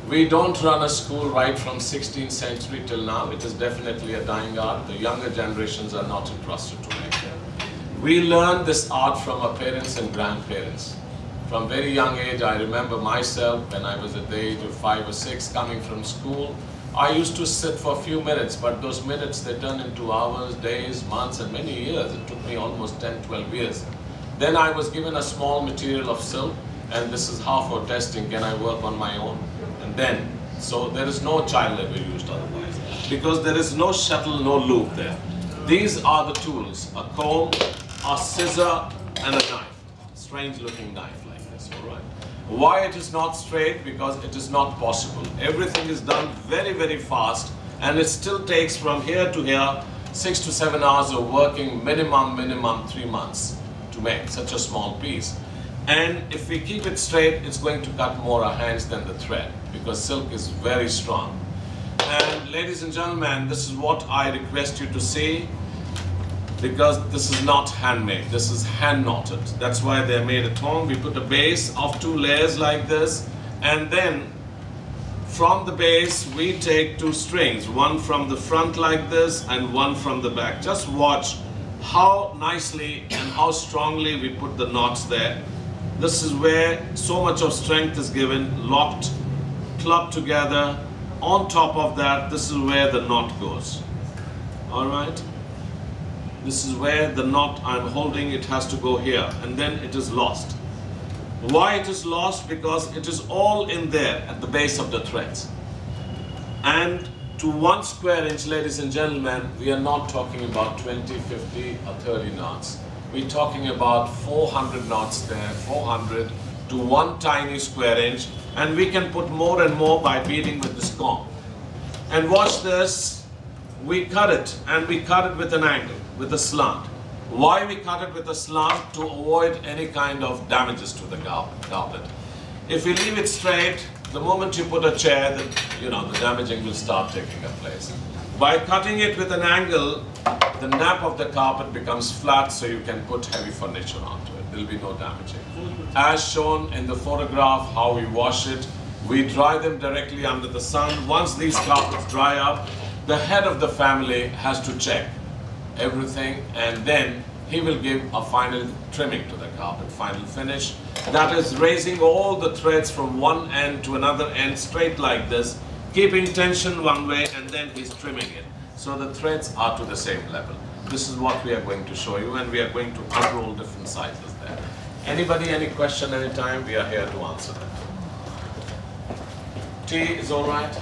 We don't run a school right from 16th century till now. It is definitely a dying art. The younger generations are not entrusted to make it. We learn this art from our parents and grandparents. From very young age, I remember myself when I was at the age of 5 or 6 coming from school. I used to sit for a few minutes, but those minutes they turned into hours, days, months, and many years. It took me almost 10, 12 years. Then I was given a small material of silk, and this is how for testing, can I work on my own? And then, so there is no child labor used otherwise, because there is no shuttle, no loop there. These are the tools, a comb, a scissor, and a knife. Strange looking knife like this, all right? Why it is not straight? Because it is not possible. Everything is done very, very fast, and it still takes from here to here 6 to 7 hours of working, minimum 3 months to make such a small piece. And if we keep it straight, it's going to cut more our hands than the thread, because silk is very strong. And ladies and gentlemen, this is what I request you to see, because this is not handmade, this is hand knotted. That's why they made a thong. We put a base of 2 layers like this, and then from the base we take 2 strings, one from the front like this and one from the back. Just watch how nicely and how strongly we put the knots there. This is where so much of strength is given, locked, clubbed together. On top of that, this is where the knot goes. All right? This is where the knot I'm holding, it has to go here, and then it is lost. Why it is lost? Because it is all in there at the base of the threads. And to 1 square inch, ladies and gentlemen, we are not talking about 20, 50 or 30 knots. We're talking about 400 knots there, 400 to 1 tiny square inch, and we can put more and more by beating with this comb. And watch this, we cut it, and we cut it with an angle, with a slant. Why we cut it with a slant? To avoid any kind of damages to the carpet. If we leave it straight, the moment you put a chair, the damaging will start taking place. By cutting it with an angle, the nap of the carpet becomes flat, so you can put heavy furniture onto it. There will be no damaging. As shown in the photograph, how we wash it, we dry them directly under the sun. Once these carpets dry up, the head of the family has to check everything, and then he will give a final trimming to the carpet, final finish. That is raising all the threads from one end to another end straight like this, keeping tension one way, and then he's trimming it. So the threads are to the same level. This is what we are going to show you, and we are going to unroll different sizes there. Anybody, any question, anytime, we are here to answer that. Tea is all right?